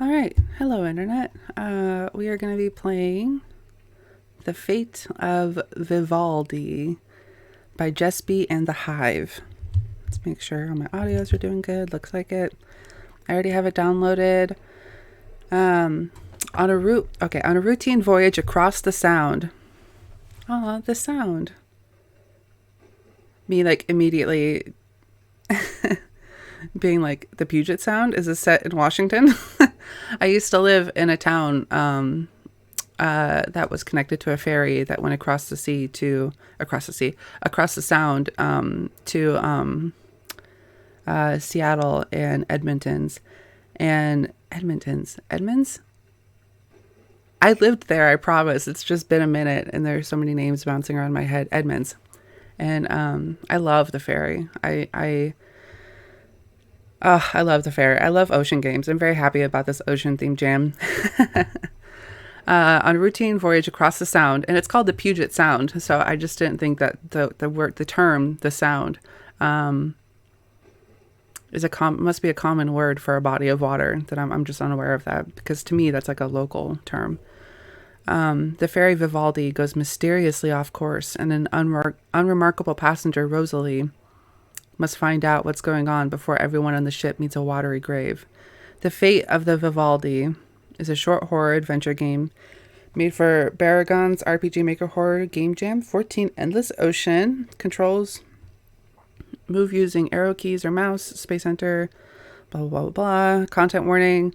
All right. Hello, Internet. We are going to be playing The Fate of Vivaldi by Jesby and the Hive. Let's make sure all my audios are doing good. Looks like it. I already have it downloaded. On a routine voyage across the Sound. Oh, the Sound. Me, like, immediately being like, the Puget Sound is a set in Washington. I used to live in a town that was connected to a ferry that went across the sound to Seattle and Edmonds. I lived there. I promise. It's just been a minute, and there's so many names bouncing around my head. Edmonds, and I love the ferry. I love the ferry. I love ocean games. I'm very happy about this ocean themed jam. On a routine voyage across the Sound, and it's called the Puget Sound. So I just didn't think that the term, the Sound, must be a common word for a body of water. That I'm just unaware of that, because to me that's like a local term. The ferry Vivaldi goes mysteriously off course, and an unremarkable passenger, Rosalie, must find out what's going on before everyone on the ship meets a watery grave. The Fate of the Vivaldi is a short horror adventure game made for Baragon's RPG Maker Horror Game Jam. 14 Endless Ocean. Controls move using arrow keys or mouse. Space Enter. Blah, blah, blah, blah. Content warning.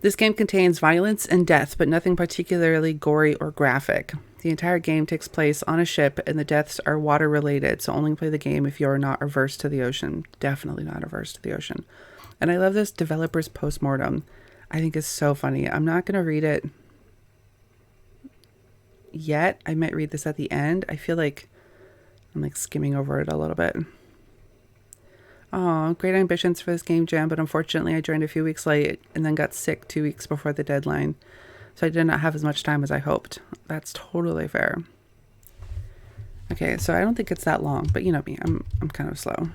This game contains violence and death, but nothing particularly gory or graphic. The entire game takes place on a ship, and the deaths are water related, so only play the game if you are not averse to the ocean. Definitely not averse to the ocean. And I love this developer's postmortem. I think it's so funny. I'm not going to read it yet. I might read this at the end. I feel like I'm like skimming over it a little bit. Oh, great ambitions for this game jam, but unfortunately I joined a few weeks late and then got sick 2 weeks before the deadline. So I did not have as much time as I hoped. That's totally fair. Okay, so I don't think it's that long, but you know me, I'm kind of slow.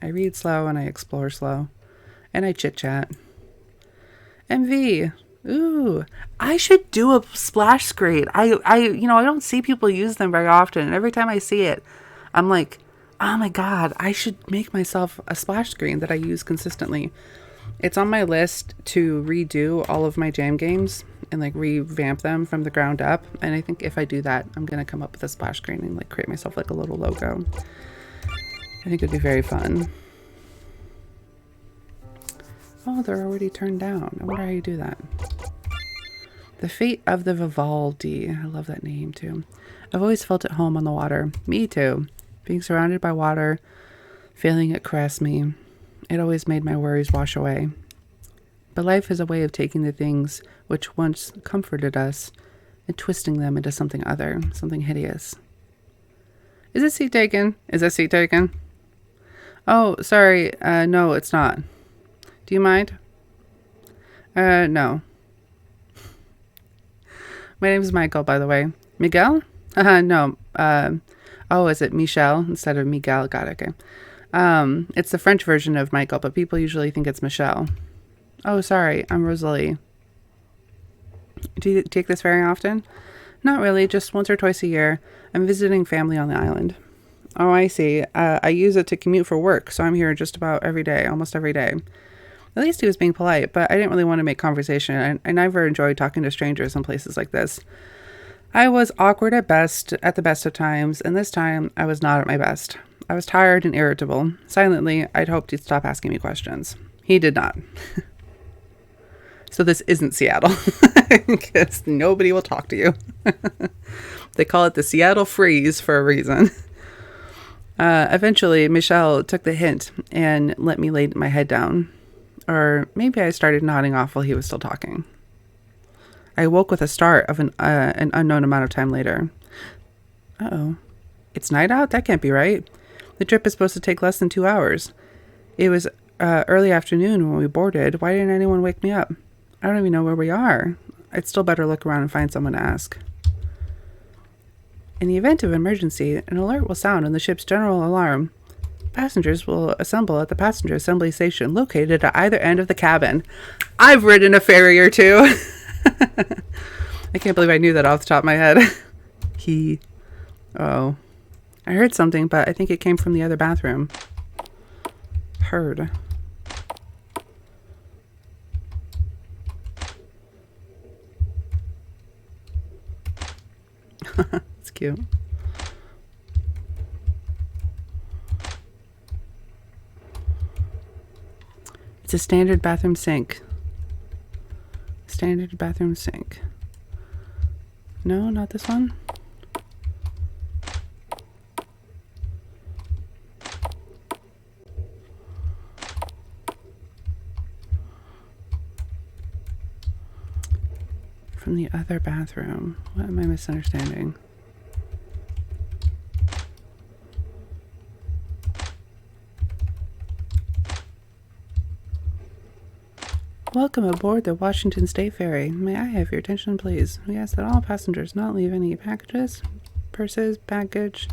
I read slow and I explore slow. And I chit chat. MV. Ooh, I should do a splash screen. I don't see people use them very often. And every time I see it, I'm like, oh my God, I should make myself a splash screen that I use consistently. It's on my list to redo all of my jam games and like revamp them from the ground up. And I think if I do that, I'm going to come up with a splash screen and like create myself like a little logo. I think it'd be very fun. Oh, they're already turned down. I wonder how you do that. The Fate of the Vivaldi. I love that name too. I've always felt at home on the water. Me too. Being surrounded by water, feeling it caress me. It always made my worries wash away. But life has a way of taking the things which once comforted us and twisting them into something other, something hideous. Is this seat taken? Is this seat taken? Oh, sorry. No, it's not. Do you mind? No. My name is Michael, by the way. Miguel? No. Oh, is it Michel instead of Miguel? Got it, okay. It's the French version of Michael, but people usually think it's Michelle. Oh, sorry. I'm Rosalie. Do you take this very often? Not really, just once or twice a year. I'm visiting family on the island. Oh, I see. I use it to commute for work, so I'm here just about every day, almost every day. At least he was being polite, but I didn't really want to make conversation. I never enjoyed talking to strangers in places like this. I was awkward at the best of times, and this time I was not at my best. I was tired and irritable. Silently, I'd hoped he'd stop asking me questions. He did not. So this isn't Seattle, because nobody will talk to you. They call it the Seattle freeze for a reason. Eventually, Michelle took the hint and let me lay my head down. Or maybe I started nodding off while he was still talking. I woke with a start of an unknown amount of time later. Uh-oh. It's night out? That can't be right. The trip is supposed to take less than 2 hours. It was early afternoon when we boarded. Why didn't anyone wake me up? I don't even know where we are. I'd still better look around and find someone to ask. In the event of emergency, an alert will sound on the ship's general alarm. Passengers will assemble at the passenger assembly station located at either end of the cabin. I've ridden a ferry or two. I can't believe I knew that off the top of my head. Oh. I heard something, but I think it came from the other bathroom. Heard. It's cute. It's a standard bathroom sink. Standard bathroom sink. No, not this one. From the other bathroom. What am I misunderstanding? Welcome aboard the Washington State Ferry. May I have your attention, please? We ask that all passengers not leave any packages, purses, baggage,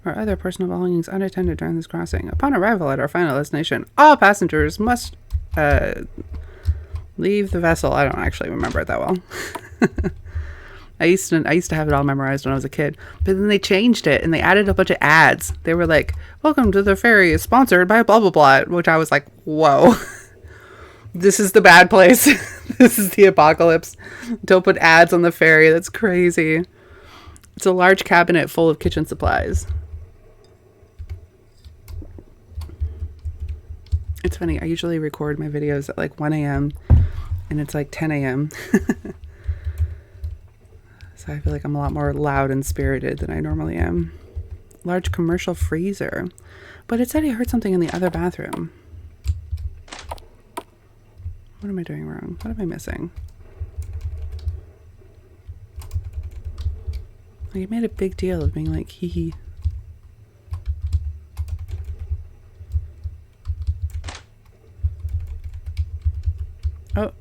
or other personal belongings unattended during this crossing. Upon arrival at our final destination, all passengers must leave the vessel. I don't actually remember it that well. I used to have it all memorized when I was a kid, but then they changed it and they added a bunch of ads. They were like, "Welcome to the ferry is sponsored by blah blah blah," which I was like, "Whoa, this is the bad place. This is the apocalypse. Don't put ads on the ferry. That's crazy." It's a large cabinet full of kitchen supplies. It's funny. I usually record my videos at like 1 a.m. and it's like 10 a.m. So I feel like I'm a lot more loud and spirited than I normally am. Large commercial freezer. But it said I heard something in the other bathroom. What am I doing wrong? What am I missing? Like, it made a big deal of being like, hee hee. Oh.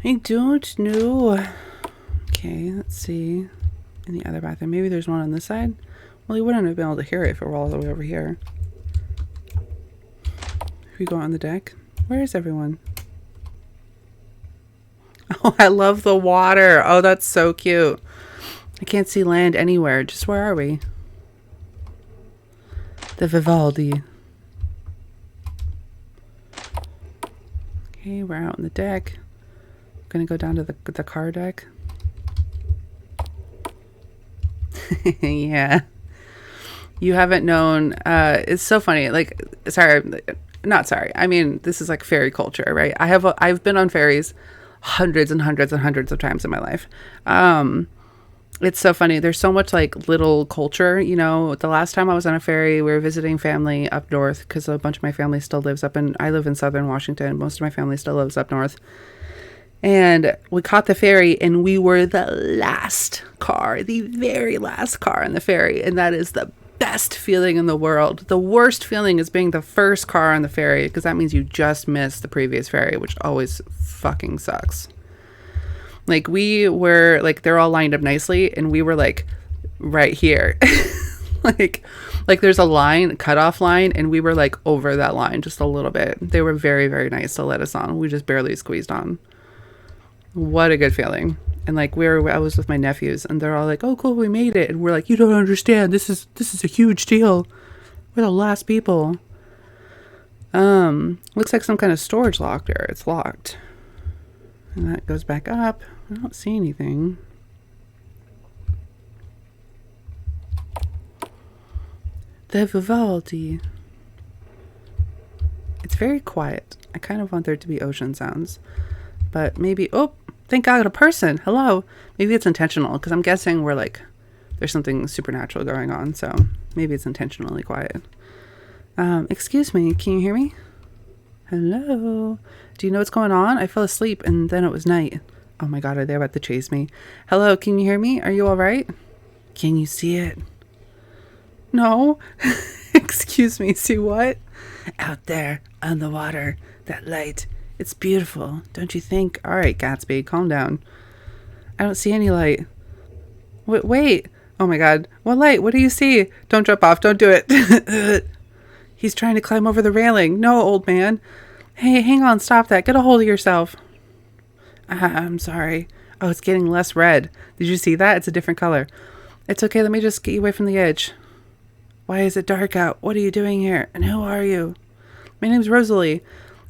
I don't know. Okay, let's see. In the other bathroom. Maybe there's one on this side? Well, you wouldn't have been able to hear it if it were all the way over here. If we go on the deck. Where is everyone? Oh, I love the water. Oh, that's so cute. I can't see land anywhere. Just where are we? The Vivaldi. Okay, we're out on the deck. Gonna go down to the car deck. Yeah. You haven't known, it's so funny. Like, sorry, not sorry. I mean, this is like ferry culture, right? I've been on ferries hundreds and hundreds and hundreds of times in my life. It's so funny. There's so much like little culture, you know. The last time I was on a ferry, we were visiting family up north because a bunch of my family still lives I live in southern Washington. Most of my family still lives up north. And we caught the ferry and we were the last car, the very last car on the ferry. And that is the best feeling in the world. The worst feeling is being the first car on the ferry because that means you just missed the previous ferry, which always fucking sucks. Like we were like, they're all lined up nicely and we were like right here. like there's a line, cutoff line, and we were like over that line just a little bit. They were very, very nice to let us on. We just barely squeezed on. What a good feeling. And like I was with my nephews and they're all like, "Oh cool, we made it." And we're like, "You don't understand, this is a huge deal. We're the last people." Looks like some kind of storage locker. It's locked. And that goes back up. I don't see anything. The Vivaldi. It's very quiet. I kind of want there to be ocean sounds. But maybe, oh, thank God, a person. Hello. Maybe it's intentional because I'm guessing we're like, there's something supernatural going on. So maybe it's intentionally quiet. Excuse me. Can you hear me? Hello. Do you know what's going on? I fell asleep and then it was night. Oh my God, are they about to chase me? Hello, can you hear me? Are you all right? Can you see it? No. Excuse me, see what? Out there on the water, that light. It's beautiful, don't you think? All right, Gatsby, calm down. I don't see any light. Wait. Oh my god. What light? What do you see? Don't jump off. Don't do it. He's trying to climb over the railing. No, old man. Hey, hang on. Stop that. Get a hold of yourself. I'm sorry. Oh, it's getting less red. Did you see that? It's a different color. It's okay. Let me just get you away from the edge. Why is it dark out? What are you doing here? And who are you? My name's Rosalie.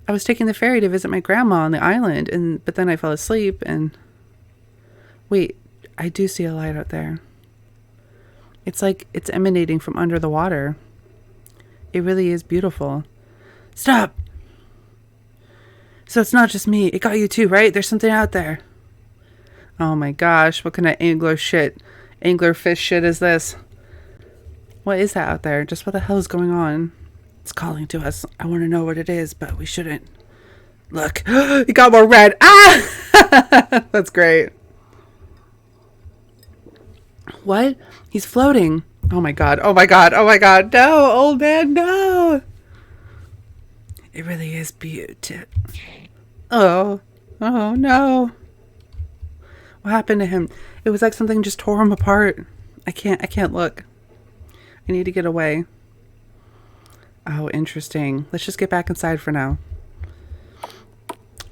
I was taking the ferry to visit my grandma on the island, but then I fell asleep and... Wait, I do see a light out there. It's like it's emanating from under the water. It really is beautiful. Stop! So it's not just me. It got you too, right? There's something out there. Oh my gosh, what kind of anglerfish shit is this? What is that out there? Just what the hell is going on? It's calling to us. I want to know what it is, but we shouldn't. Look, it got more red. Ah! That's great. What? He's floating. Oh my god. Oh my god. Oh my god. No, old man, no. It really is beautiful. Oh. Oh no. What happened to him? It was like something just tore him apart. I can't look. I need to get away. Oh, interesting. Let's just get back inside for now.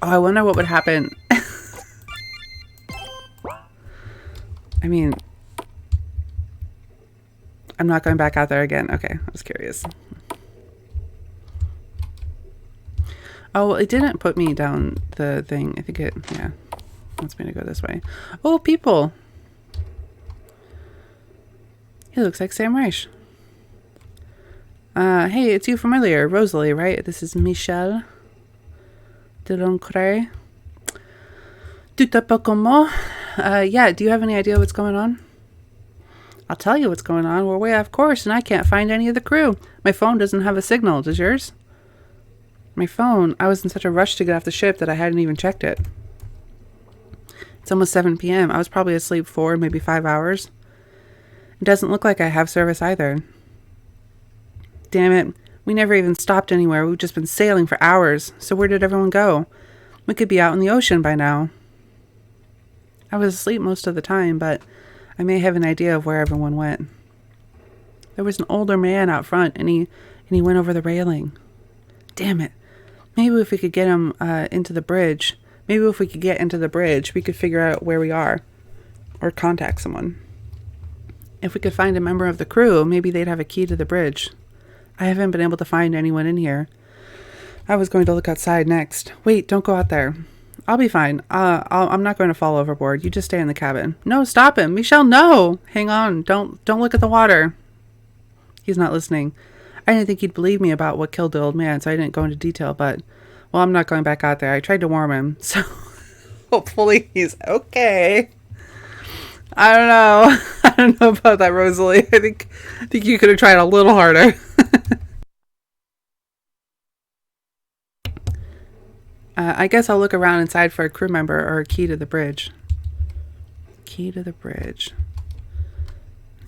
Oh, I wonder what would happen. I mean, I'm not going back out there again. Okay, I was curious. Oh, well, it didn't put me down the thing. I think it, yeah, wants me to go this way. Oh, people. He looks like Sam Reich. Hey, it's you from earlier, Rosalie, right? This is Michel de Loncre. Tout à peu comment? Yeah, do you have any idea what's going on? I'll tell you what's going on. We're way off course and I can't find any of the crew. My phone doesn't have a signal. Does yours? My phone. I was in such a rush to get off the ship that I hadn't even checked it. It's almost 7 p.m. I was probably asleep 4, maybe 5 hours. It doesn't look like I have service either. Damn it. We never even stopped anywhere. We've just been sailing for hours. So where did everyone go? We could be out in the ocean by now. I was asleep most of the time, but I may have an idea of where everyone went. There was an older man out front, and he went over the railing. Damn it. Maybe if we could get him into the bridge. Maybe if we could get into the bridge, we could figure out where we are. Or contact someone. If we could find a member of the crew, maybe they'd have a key to the bridge. I haven't been able to find anyone in here. I was going to look outside next. Wait, don't go out there. I'll be fine. I'm not going to fall overboard. You just stay in the cabin. No, stop him. Michelle, no. Hang on. Don't look at the water. He's not listening. I didn't think he'd believe me about what killed the old man, so I didn't go into detail, but, well, I'm not going back out there. I tried to warn him, so hopefully he's okay. I don't know. I don't know about that, Rosalie. I think you could have tried a little harder. I guess I'll look around inside for a crew member or a key to the bridge. Key to the bridge.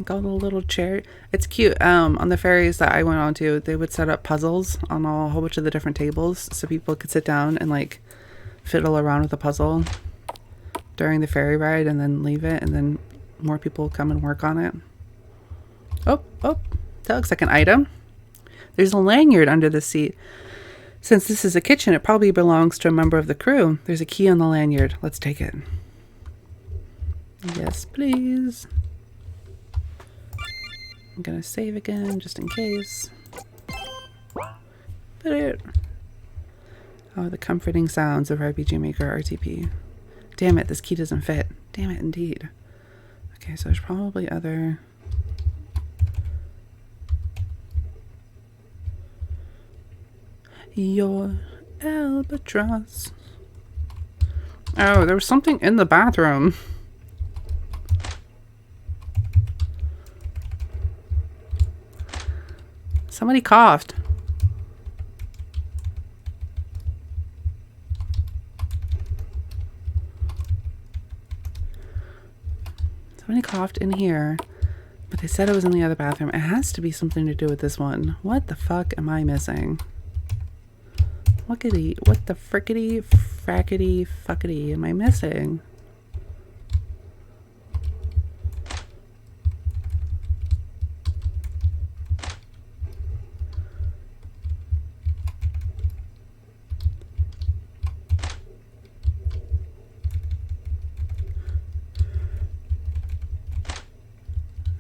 Got a little chair. It's cute. On the ferries that I went on to, they would set up puzzles on a whole bunch of the different tables so people could sit down and like fiddle around with a puzzle during the ferry ride and then leave it, and then more people come and work on it. Oh, that looks like an item. There's a lanyard under the seat. Since this is a kitchen, it probably belongs to a member of the crew. There's a key on the lanyard. Let's take it. Yes, please. I'm gonna save again, just in case. Put it. Oh, the comforting sounds of RPG Maker RTP. Damn it, this key doesn't fit. Damn it, indeed. Okay, so there's probably other... Your albatross. Oh, there was something in the bathroom. Somebody coughed. Somebody coughed in here. But they said it was in the other bathroom. It has to be something to do with this one. What the fuck am I missing? What the frickety, frackety, fuckety am I missing?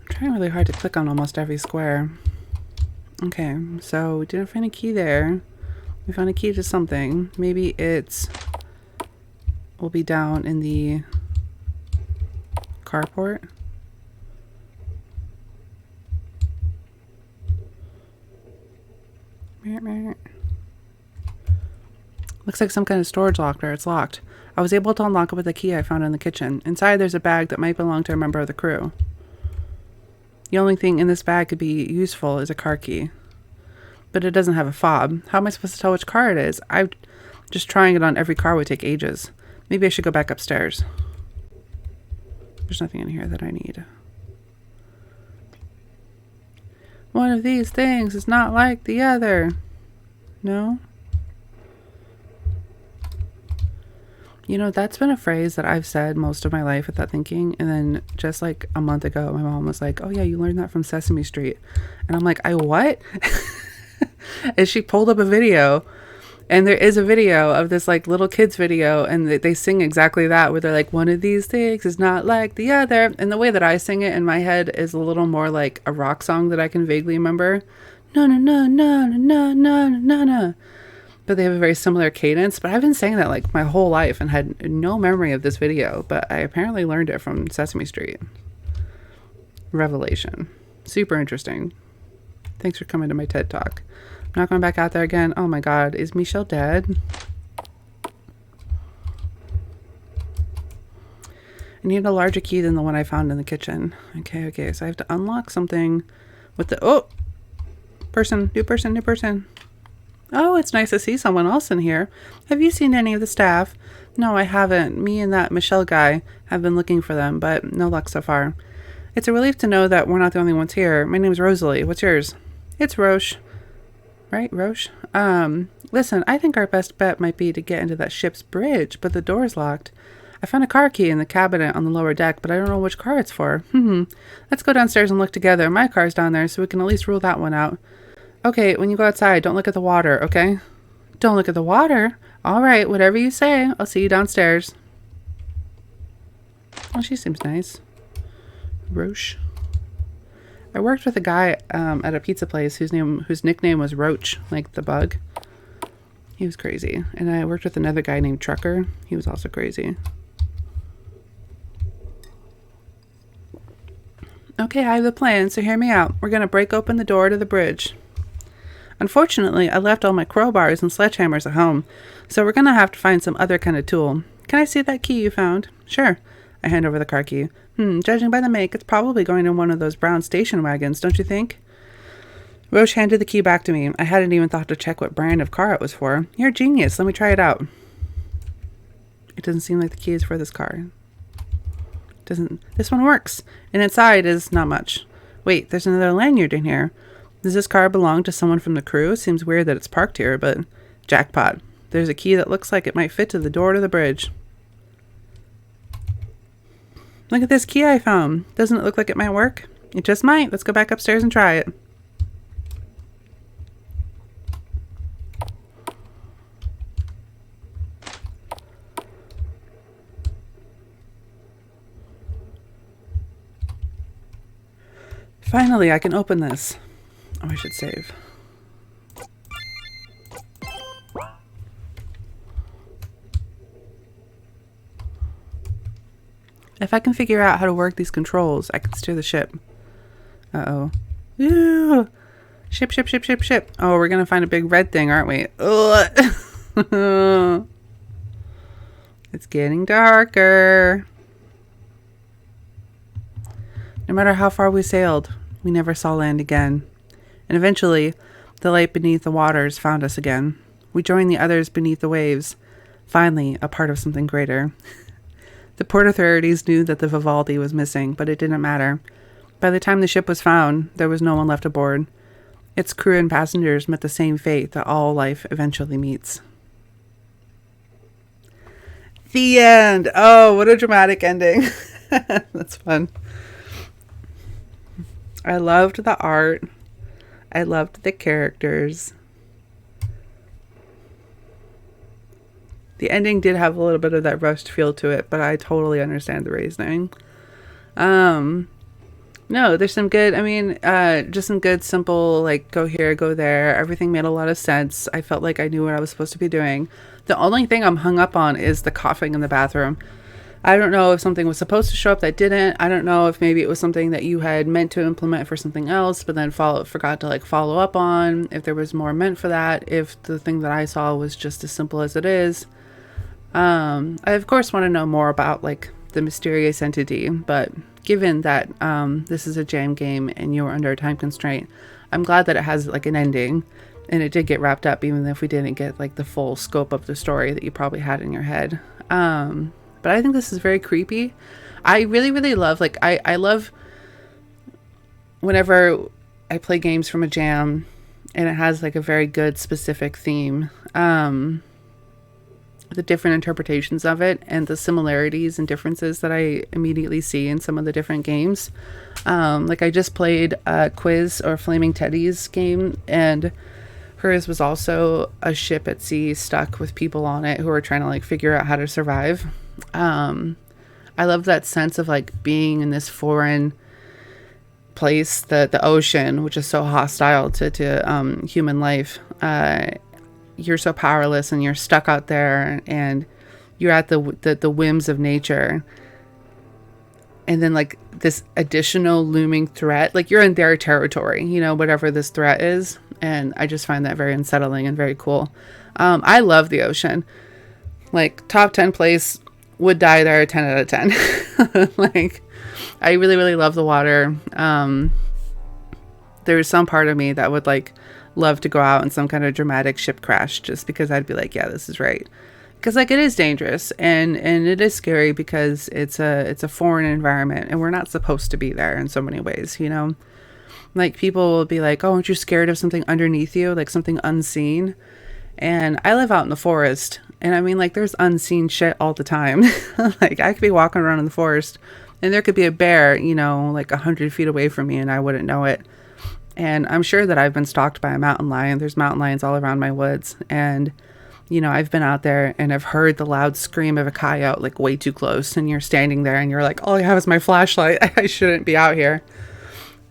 Trying really hard to click on almost every square. Okay, so we didn't find a key there. We found a key to something. Maybe it's will be down in the carport. Looks like some kind of storage locker. It's locked. I was able to unlock it with a key I found in the kitchen. Inside there's a bag that might belong to a member of the crew. The only thing in this bag could be useful is a car key. But it doesn't have a fob. How am I supposed to tell which car it is? Just trying it on every car would take ages. Maybe I should go back upstairs. There's nothing in here that I need. One of these things is not like the other. No? You know, that's been a phrase that I've said most of my life without thinking. And then just like a month ago, my mom was like, oh yeah, you learned that from Sesame Street. And I'm like, I what? And she pulled up a video. And there is a video of this like little kids video. And they sing exactly that. Where they're like, one of these things is not like the other. And the way that I sing it in my head is a little more like a rock song that I can vaguely remember. No, no, no, no, no, no, no, no. But they have a very similar cadence. But I've been saying that like my whole life and had no memory of this video. But I apparently learned it from Sesame Street. Revelation. Super interesting. Thanks for coming to my TED Talk. I'm not going back out there again. Oh my god. Is Michelle dead? I need a larger key than the one I found in the kitchen. Okay. So I have to unlock something with the... Oh! Person. New person. New person. Oh, it's nice to see someone else in here. Have you seen any of the staff? No, I haven't. Me and that Michelle guy have been looking for them, but no luck so far. It's a relief to know that we're not the only ones here. My name's Rosalie. What's yours? It's Roche. Right, Roche? Listen, I think our best bet might be to get into that ship's bridge, but the door's locked. I found a car key in the cabinet on the lower deck, but I don't know which car it's for. Let's go downstairs and look together. My car's down there, so we can at least rule that one out. Okay, when you go outside, don't look at the water, okay? Don't look at the water? All right, whatever you say. I'll see you downstairs. Oh, she seems nice. Roche. I worked with a guy at a pizza place whose nickname was Roach, like the bug. He was crazy. And I worked with another guy named Trucker. He was also crazy. Okay, I have a plan, so hear me out. We're going to break open the door to the bridge. Unfortunately, I left all my crowbars and sledgehammers at home, so we're going to have to find some other kind of tool. Can I see that key you found? Sure. I hand over the car key. Judging by the make, it's probably going in one of those brown station wagons, don't you think? Roche handed the key back to me. I hadn't even thought to check what brand of car it was for. You're a genius. Let me try it out. It doesn't seem like the key is for this car. This one works. And inside is not much. Wait, there's another lanyard in here. Does this car belong to someone from the crew? Seems weird that it's parked here, but jackpot. There's a key that looks like it might fit to the door to the bridge. Look at this key I found. Doesn't it look like it might work? It just might. Let's go back upstairs and try it. Finally, I can open this. Oh, I should save. If I can figure out how to work these controls, I can steer the ship. Uh-oh. Ooh! Ship. Oh, we're gonna find a big red thing, aren't we? Ugh. It's getting darker. No matter how far we sailed, we never saw land again. And eventually, the light beneath the waters found us again. We joined the others beneath the waves. Finally, a part of something greater. The port authorities knew that the Vivaldi was missing, but it didn't matter. By the time the ship was found, there was no one left aboard. Its crew and passengers met the same fate that all life eventually meets. The end. Oh, what a dramatic ending. That's fun. I loved the art. I loved the characters. The ending did have a little bit of that rushed feel to it, but I totally understand the reasoning. No, there's some good, just some good, simple, like, go here, go there. Everything made a lot of sense. I felt like I knew what I was supposed to be doing. The only thing I'm hung up on is the coughing in the bathroom. I don't know if something was supposed to show up that didn't. I don't know if maybe it was something that you had meant to implement for something else, but then forgot to, like, follow up on. If there was more meant for that. If the thing that I saw was just as simple as it is. I, of course, want to know more about, like, the mysterious entity, but given that this is a jam game and you're under a time constraint, I'm glad that it has, like, an ending, and it did get wrapped up, even if we didn't get, like, the full scope of the story that you probably had in your head. But I think this is very creepy. I really, really love, like, I love whenever I play games from a jam and it has, like, a very good specific theme. The different interpretations of it and the similarities and differences that I immediately see in some of the different games. Like, I just played a Quiz or Flaming Teddy's game, and hers was also a ship at sea stuck with people on it who are trying to, like, figure out how to survive. I love that sense of, like, being in this foreign place, the ocean, which is so hostile to human life. You're so powerless and you're stuck out there and you're at the whims of nature. And then, like, this additional looming threat, like, you're in their territory, you know, whatever this threat is. And I just find that very unsettling and very cool. I love the ocean. Like, top 10 place, would die there 10 out of 10. Like, I really, really love the water. There's some part of me that would, like, love to go out in some kind of dramatic ship crash just because I'd be like, yeah, this is right. Because, like, it is dangerous and it is scary because it's a foreign environment and we're not supposed to be there in so many ways, you know? Like, people will be like, oh, aren't you scared of something underneath you, like something unseen? And I live out in the forest, and I mean, like, there's unseen shit all the time. Like, I could be walking around in the forest and there could be a bear, you know, like 100 feet away from me and I wouldn't know it. And I'm sure that I've been stalked by a mountain lion. There's mountain lions all around my woods. And, you know, I've been out there and I've heard the loud scream of a coyote, like, way too close. And you're standing there and you're like, all I have is my flashlight. I shouldn't be out here.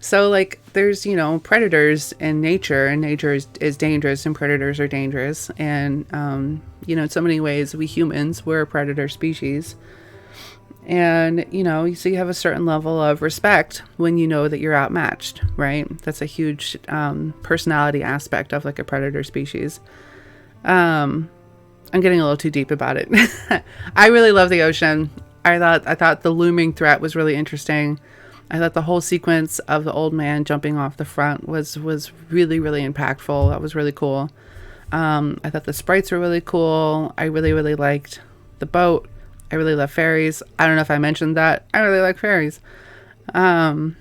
So, like, there's, you know, predators in nature, and nature is dangerous and predators are dangerous. And, you know, in so many ways, we humans, we're a predator species. And, you know, so you have a certain level of respect when you know that you're outmatched, right? That's a huge personality aspect of, like, a predator species. I'm getting a little too deep about it. I really love the ocean. I thought the looming threat was really interesting. I thought the whole sequence of the old man jumping off the front was really, really impactful. That was really cool. I thought the sprites were really cool. I really, really liked the boat. I really love fairies. I don't know if I mentioned that. I really like fairies. I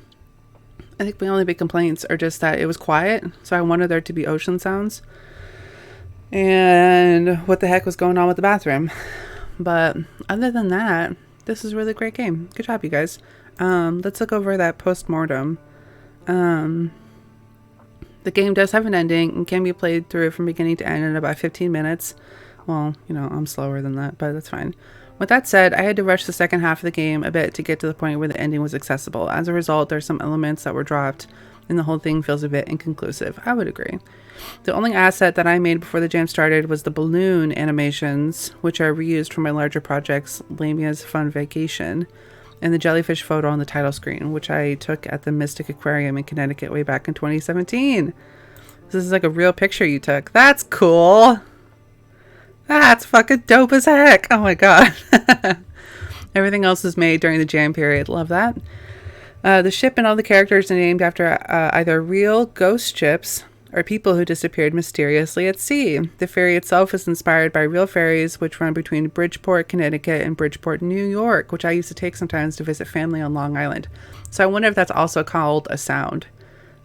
think my only big complaints are just that it was quiet. So I wanted there to be ocean sounds. And what the heck was going on with the bathroom. But other than that, this is a really great game. Good job, you guys. Let's look over that post-mortem. The game does have an ending and can be played through from beginning to end in about 15 minutes. Well, you know, I'm slower than that, but that's fine. With that said, I had to rush the second half of the game a bit to get to the point where the ending was accessible. As a result, there's some elements that were dropped, and the whole thing feels a bit inconclusive. I would agree. The only asset that I made before the jam started was the balloon animations, which are reused from my larger projects, Lamia's Fun Vacation, and the jellyfish photo on the title screen, which I took at the Mystic Aquarium in Connecticut way back in 2017. This is like a real picture you took. That's cool. That's fucking dope as heck. Oh my god. Everything else was made during the jam period. Love that. The ship and all the characters are named after either real ghost ships are people who disappeared mysteriously at sea. The ferry itself is inspired by real ferries, which run between Bridgeport, Connecticut, and Bridgeport, New York, which I used to take sometimes to visit family on Long Island. So I wonder if that's also called a sound.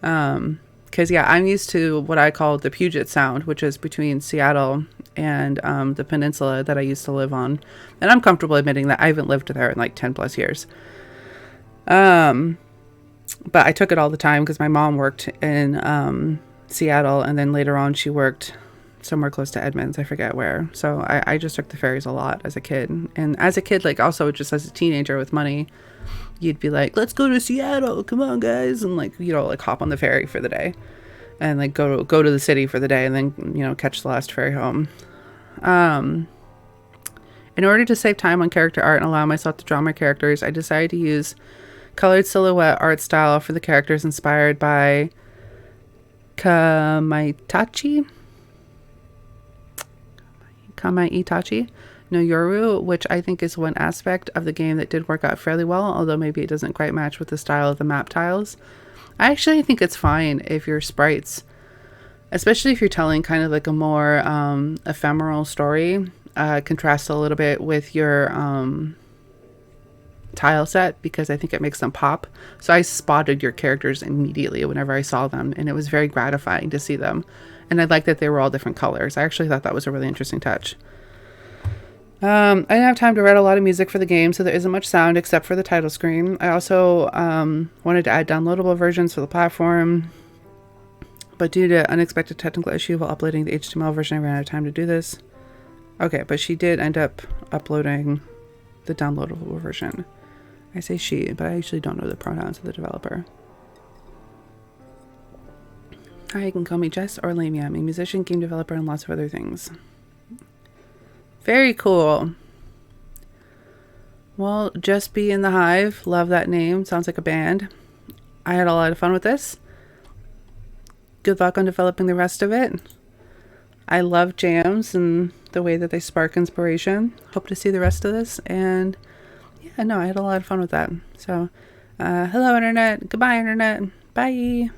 Because, yeah, I'm used to what I call the Puget Sound, which is between Seattle and the peninsula that I used to live on. And I'm comfortable admitting that I haven't lived there in like 10 plus years. But I took it all the time because my mom worked in Seattle, and then later on she worked somewhere close to Edmonds. I forget where. So I just took the ferries a lot as a kid. And as a kid, like also just as a teenager with money, you'd be like, let's go to Seattle. Come on, guys. And like, you know, like hop on the ferry for the day and like go to the city for the day and then, you know, catch the last ferry home. In order to save time on character art and allow myself to draw my characters, I decided to use colored silhouette art style for the characters inspired by Kamaitachi no Yoru, which I think is one aspect of the game that did work out fairly well, although maybe it doesn't quite match with the style of the map tiles. I actually think it's fine if your sprites, especially if you're telling kind of like a more ephemeral story, contrast a little bit with your tile set, because I think it makes them pop. So I spotted your characters immediately whenever I saw them, and it was very gratifying to see them. And I like that they were all different colors. I actually thought that was a really interesting touch. I didn't have time to write a lot of music for the game, so there isn't much sound except for the title screen. I also wanted to add downloadable versions for the platform, but due to unexpected technical issue while uploading the HTML version, I ran out of time to do this. Okay, but she did end up uploading the downloadable version. I say she, but I actually don't know the pronouns of the developer. Hi, you can call me Jess or Lamia. I'm a musician, game developer, and lots of other things. Very cool. Well, Just Be in the Hive. Love that name. Sounds like a band. I had a lot of fun with this. Good luck on developing the rest of it. I love jams and the way that they spark inspiration. Hope to see the rest of this. And yeah, no, I had a lot of fun with that. So, hello, Internet. Goodbye, Internet. Bye.